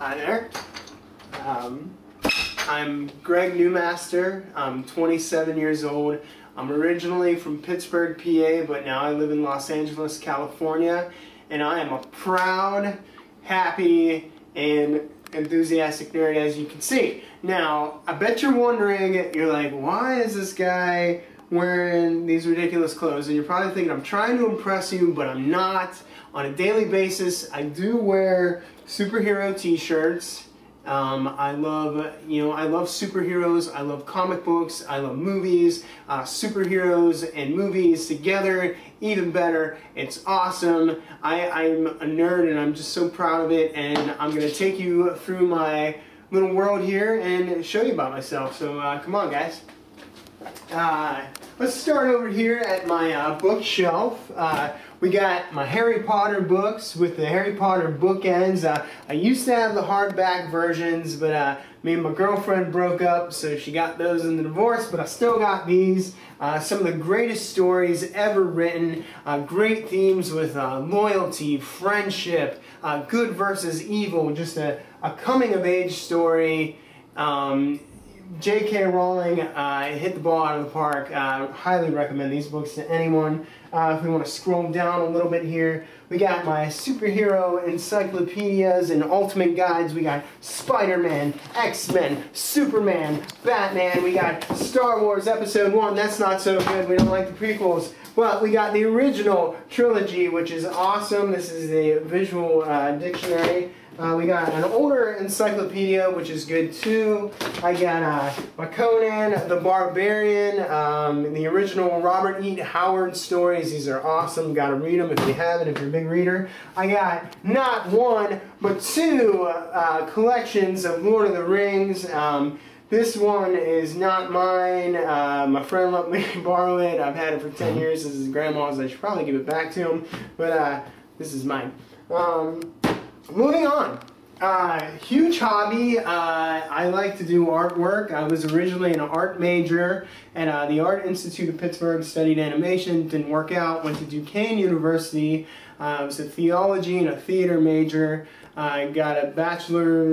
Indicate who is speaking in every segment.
Speaker 1: Hi there. I'm Greg Newmaster. I'm 27 years old. I'm originally from Pittsburgh, PA, but now I live in Los Angeles, California, and I am a proud, happy, and enthusiastic nerd, as you can see. Now, I bet you're wondering, you're like, why is this guy wearing these ridiculous clothes? And you're probably thinking, I'm trying to impress you, but I'm not. On a daily basis, I do wear superhero t-shirts. I love superheroes. I love comic books. I love movies. Superheroes and movies together, even better. It's awesome. I'm a nerd and I'm just so proud of it. And I'm going to take you through my little world here and show you about myself. So come on, guys. Let's start over here at my bookshelf. We got my Harry Potter books with the Harry Potter bookends. I used to have the hardback versions, but me and my girlfriend broke up, so she got those in the divorce, but I still got these. Some of the greatest stories ever written. Great themes with loyalty, friendship, good versus evil, just a coming-of-age story. J.K. Rowling hit the ball out of the park. Highly recommend these books to anyone. If we want to scroll down a little bit here, we got my superhero encyclopedias and ultimate guides. We got Spider-Man, X-Men, Superman, Batman. We got Star Wars Episode 1. That's not so good. We don't like the prequels. But we got the original trilogy, which is awesome. This is the visual dictionary. We got an older encyclopedia, which is good too. I got my Conan the Barbarian, the original Robert E. Howard stories. These are awesome. Got to read them if you haven't, if you're a big reader. I got not one, but two collections of Lord of the Rings. This one is not mine. My friend let me borrow it. I've had it for 10 years. This is grandma's. I should probably give it back to him, but this is mine. Moving on. Huge hobby. I like to do artwork. I was originally an art major at the Art Institute of Pittsburgh, studied animation, didn't work out, went to Duquesne University. I was a theology and a theater major. I got a Bachelor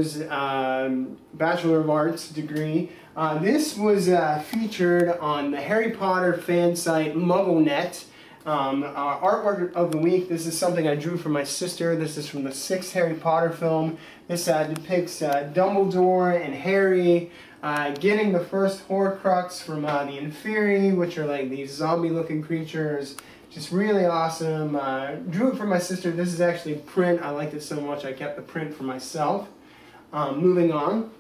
Speaker 1: of Arts degree. This was featured on the Harry Potter fan site MuggleNet. Artwork of the week. This is something I drew for my sister. This is from the 6th Harry Potter film. This depicts Dumbledore and Harry getting the first Horcrux from the Inferi, which are like these zombie-looking creatures. Just really awesome. Drew it for my sister. This is actually print. I liked it so much I kept the print for myself. Moving on.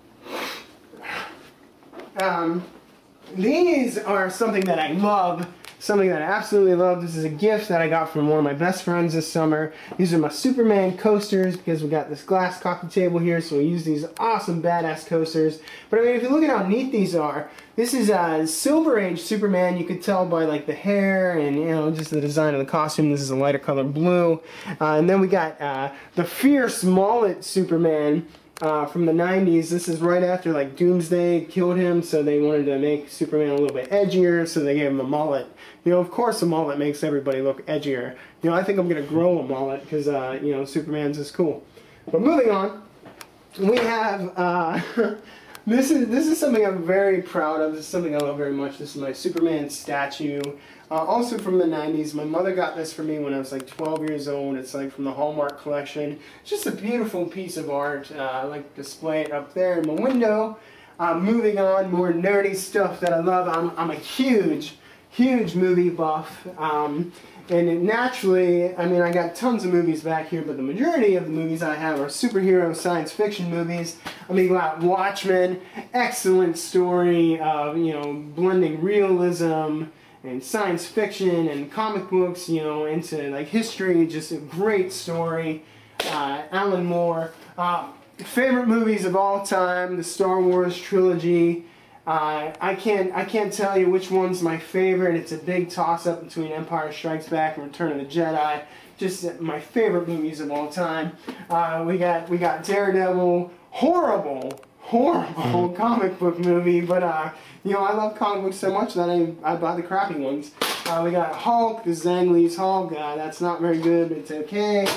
Speaker 1: These are something that I love. Something that I absolutely love. This is a gift that I got from one of my best friends this summer. These are my Superman coasters because we got this glass coffee table here, so we use these awesome badass coasters. But I mean, if you look at how neat these are, this is Silver Age Superman. You could tell by like the hair and, you know, just the design of the costume. This is a lighter color blue. And then we got the fierce mullet Superman. From the 90s. This is right after like Doomsday killed him, so they wanted to make Superman a little bit edgier, so they gave him a mullet. You know, of course a mullet makes everybody look edgier. You know, I think I'm going to grow a mullet because, you know, Superman's is cool. But moving on, we have, this is something I'm very proud of. This is something I love very much. This is my Superman statue. Also from the 90s. My mother got this for me when I was like 12 years old. It's like from the Hallmark collection. It's just a beautiful piece of art. I like to display it up there in my window. Moving on, more nerdy stuff that I love. I'm a huge movie buff. And naturally, I mean, I got tons of movies back here, but the majority of the movies I have are superhero science fiction movies. I mean, we got Watchmen, excellent story of, you know, blending realism and science fiction and comic books, you know, into like history. Just a great story. Alan Moore. Favorite movies of all time, the Star Wars trilogy. I can't tell you which one's my favorite. It's a big toss-up between Empire Strikes Back and Return of the Jedi. Just my favorite movies of all time. We got Daredevil. Horrible comic book movie, but you know, I love comic books so much that I buy the crappy ones. We got Hulk, the Zhang Li's Hulk. That's not very good, but it's okay.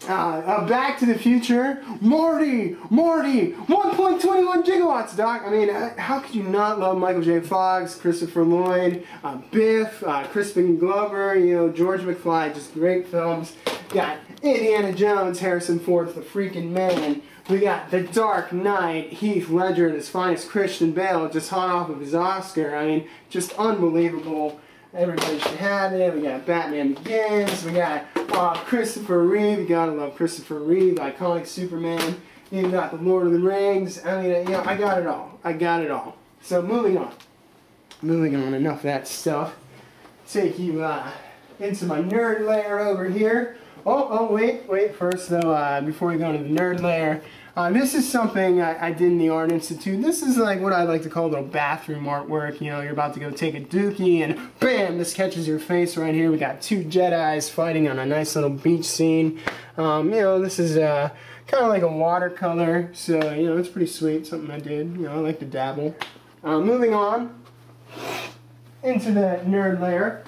Speaker 1: Back to the Future, Morty, 1.21 gigawatts, Doc. I mean, how could you not love Michael J. Fox, Christopher Lloyd, Biff, Crispin Glover, you know, George McFly, just great films. Got Indiana Jones, Harrison Ford, the freaking man. We got The Dark Knight, Heath Ledger, and his finest Christian Bale, just hot off of his Oscar. I mean, just unbelievable. Everybody should have it. We got Batman Begins. We got Christopher Reeve. You gotta love Christopher Reeve, iconic Superman. You got The Lord of the Rings. I mean, you know, I got it all. I got it all. So moving on. Enough of that stuff. Take you into my nerd lair over here. Wait. First, though, before we go into the nerd lair, this is something I did in the Art Institute. This is like what I like to call a little bathroom artwork. You know, you're about to go take a dookie, and bam, this catches your face right here. We got two Jedis fighting on a nice little beach scene. You know, this is kind of like a watercolor, so you know, it's pretty sweet. Something I did. You know, I like to dabble. Moving on into the nerd lair.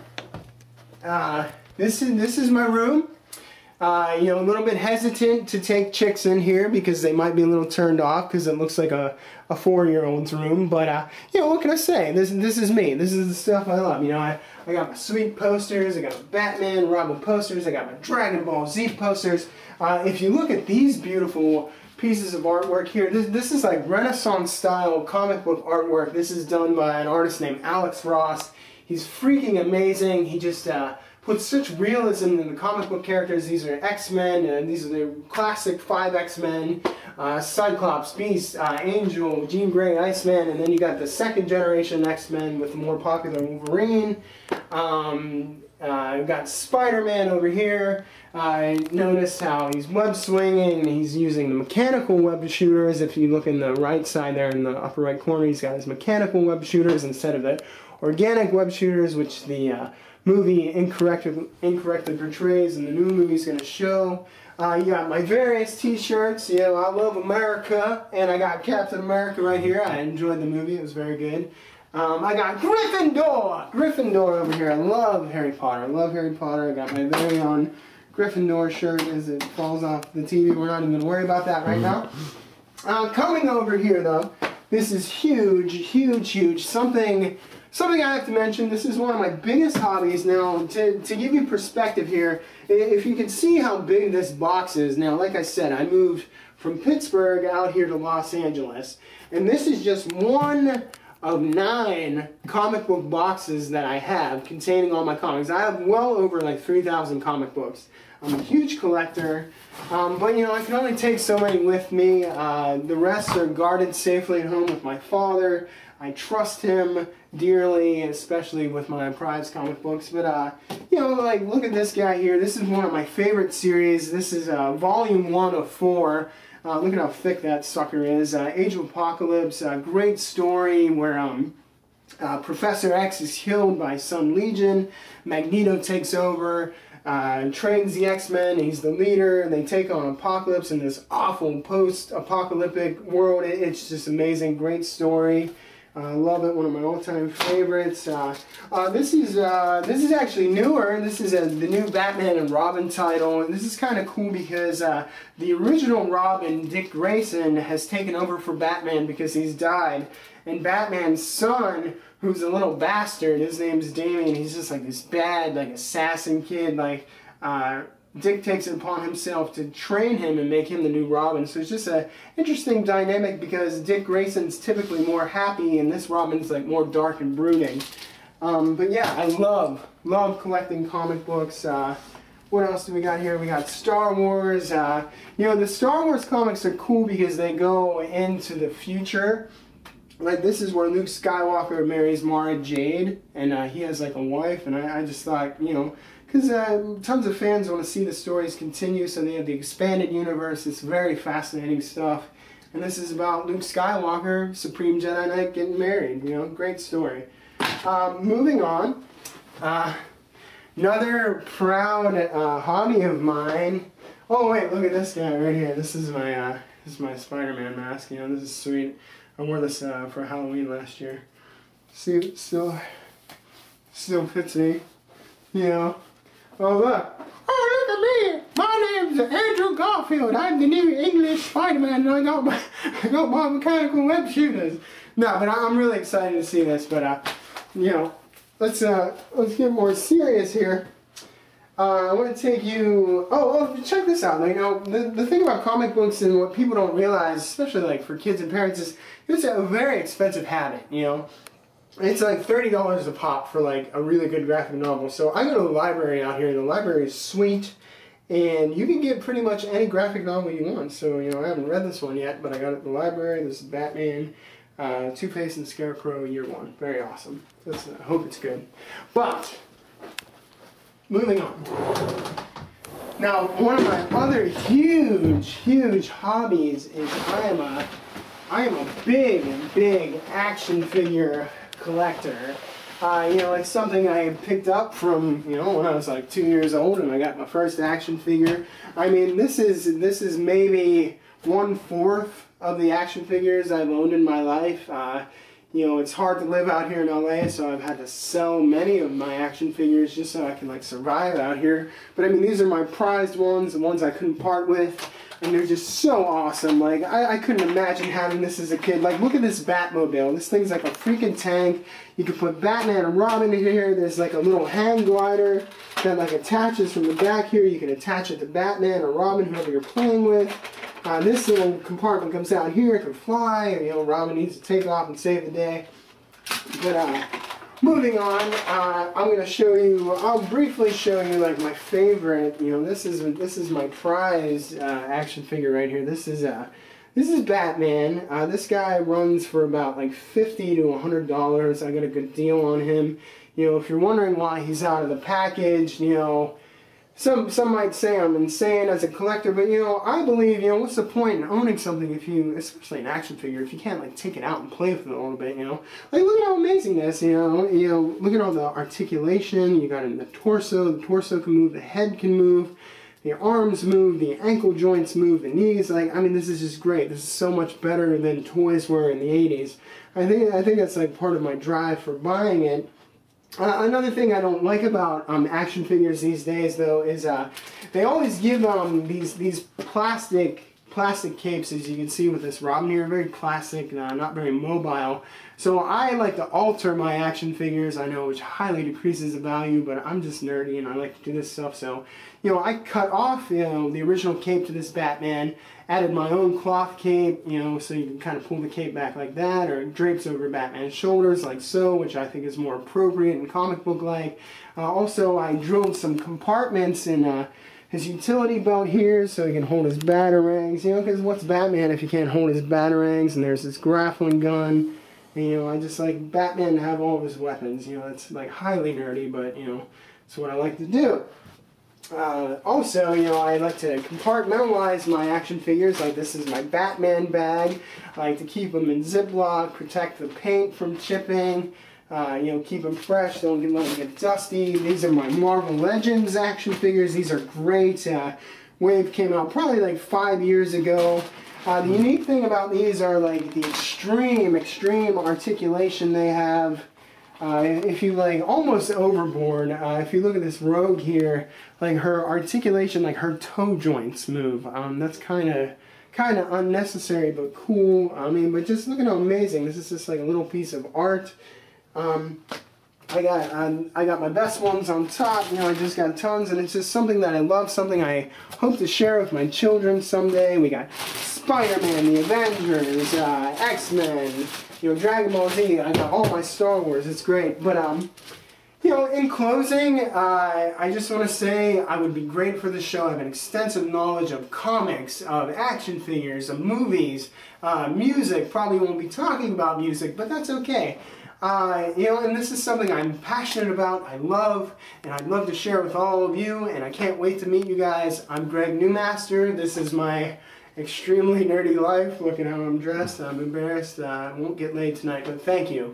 Speaker 1: This is my room. You know, a little bit hesitant to take chicks in here because they might be a little turned off because it looks like a 4-year-old's room. But, you know, what can I say? This is me. This is the stuff I love. You know, I got my sweet posters. I got my Batman, Robin posters. I got my Dragon Ball Z posters. If you look at these beautiful pieces of artwork here, this is like Renaissance-style comic book artwork. This is done by an artist named Alex Ross. He's freaking amazing. He just puts such realism in the comic book characters. These are X-Men, and these are the classic 5 X-Men, Cyclops, Beast, Angel, Jean Grey, Iceman, and then you got the second generation X-Men with the more popular Wolverine. We've got Spider-Man over here. Notice how he's web swinging, and he's using the mechanical web shooters. If you look in the right side there in the upper right corner, he's got his mechanical web shooters instead of the organic web shooters, which the movie incorrectly portrays, and the new movie's going to show. You got my various t-shirts. You know, I love America, and I got Captain America right here. I enjoyed the movie. It was very good. I got Gryffindor over here. I love Harry Potter. I got my very own Gryffindor shirt as it falls off the TV. We're not even going to worry about that right now. Coming over here, though, this is huge. Something I have to mention, this is one of my biggest hobbies. Now, to give you perspective here, if you can see how big this box is, now, like I said, I moved from Pittsburgh out here to Los Angeles, and this is just one of 9 comic book boxes that I have containing all my comics. I have well over like 3,000 comic books. I'm a huge collector, but you know, I can only take so many with me. The rest are guarded safely at home with my father. I trust him dearly, especially with my prized comic books. But, you know, like, look at this guy here. This is one of my favorite series. This is volume 1 of 4. Look at how thick that sucker is. Age of Apocalypse, great story where Professor X is killed by some Legion. Magneto takes over, trains the X-Men. He's the leader, and they take on Apocalypse in this awful post-apocalyptic world. It's just amazing. Great story. I love it. One of my all-time favorites. This is actually newer. This is the new Batman and Robin title. And this is kind of cool because the original Robin, Dick Grayson, has taken over for Batman because he's died. And Batman's son, who's a little bastard, his name's Damian. He's just like this bad, like assassin kid. Like Dick takes it upon himself to train him and make him the new Robin. So it's just an interesting dynamic because Dick Grayson's typically more happy and this Robin's like more dark and brooding. But yeah, I love collecting comic books. What else do we got here? We got Star Wars. You know, the Star Wars comics are cool because they go into the future. Like, this is where Luke Skywalker marries Mara Jade, and he has like a wife, and I just thought, you know, because tons of fans want to see the stories continue, so they have the expanded universe. It's very fascinating stuff. And this is about Luke Skywalker, Supreme Jedi Knight, getting married. You know, great story. Moving on. Another proud hobby of mine. Oh wait, look at this guy right here. This is my Spider-Man mask. You know, this is sweet. I wore this for Halloween last year. See, it still fits me. You know. Oh look! Oh look at me! My name's Andrew Garfield. I'm the new English Spider-Man, and I got my mechanical web shooters. No, but I'm really excited to see this. But you know, let's get more serious here. I want to take you. Oh, check this out. You know, the thing about comic books and what people don't realize, especially like for kids and parents, is it's a very expensive habit. You know. It's like $30 a pop for like a really good graphic novel. So I go to the library out here. The library is sweet, and you can get pretty much any graphic novel you want. So, you know, I haven't read this one yet, but I got it at the library. This is Batman, Two-Face and Scarecrow, Year 1. Very awesome. I hope it's good. But, moving on. Now, one of my other huge hobbies is I am a big action figure collector. You know, it's something I picked up from, you know, when I was like 2 years old and I got my first action figure. I mean, this is maybe 1/4 of the action figures I've owned in my life. You know, it's hard to live out here in LA, so I've had to sell many of my action figures just so I can like survive out here. But I mean, these are my prized ones, the ones I couldn't part with. And they're just so awesome. Like, I couldn't imagine having this as a kid. Like, look at this Batmobile. This thing's like a freaking tank. You can put Batman and Robin in here. There's like a little hang glider that like attaches from the back here. You can attach it to Batman or Robin, whoever you're playing with. This little compartment comes out here. It can fly. You know, Robin needs to take off and save the day. But, moving on, I'm going to show you, I'll briefly show you like my favorite, you know, this is my prized action figure right here. This is Batman. This guy runs for about like $50 to $100. I got a good deal on him. You know, if you're wondering why he's out of the package, you know, some might say I'm insane as a collector, but you know, I believe, you know, what's the point in owning something if you, especially an action figure, if you can't like take it out and play with it a little bit, you know? Like, look at how amazing this, you know, look at all the articulation you got in the torso can move, the head can move, the arms move, the ankle joints move, the knees, like, I mean, this is just great. This is so much better than toys were in the 80s. I think that's like part of my drive for buying it. Another thing I don't like about action figures these days, though, is they always give these plastic capes, as you can see with this Robin here, very plastic, not very mobile. So I like to alter my action figures, I know, which highly decreases the value, but I'm just nerdy and I like to do this stuff. So, you know, I cut off, you know, the original cape to this Batman, added my own cloth cape, you know, so you can kind of pull the cape back like that, or it drapes over Batman's shoulders like so, which I think is more appropriate and comic book-like. Also, I drilled some compartments in his utility belt here so he can hold his batarangs, you know, because what's Batman if you can't hold his batarangs? And there's this grappling gun. And, you know, I just like Batman to have all of his weapons. You know, it's like highly nerdy, but, you know, it's what I like to do. Also, you know, I like to compartmentalize my action figures. Like, this is my Batman bag. I like to keep them in Ziploc, protect the paint from chipping, you know, keep them fresh, don't let them get dusty. These are my Marvel Legends action figures. These are great. Wave came out probably like 5 years ago. The unique thing about these are like the extreme articulation they have. If you like almost overboard, if you look at this Rogue here, like her articulation, like her toe joints move. That's kind of unnecessary but cool. I mean, but just look at how amazing. This is just like a little piece of art. I got my best ones on top. You know, I just got tons, and it's just something that I love, something I hope to share with my children someday. We got Spider-Man, the Avengers, X-Men, you know, Dragon Ball Z. I got all my Star Wars. It's great. But you know, in closing, I just want to say I would be great for the show. I have an extensive knowledge of comics, of action figures, of movies, music. Probably won't be talking about music, but that's okay. You know, and this is something I'm passionate about, I love, and I'd love to share with all of you, and I can't wait to meet you guys. I'm Greg Newmaster. This is my extremely nerdy life. Look at how I'm dressed. I'm embarrassed. I won't get laid tonight, but thank you.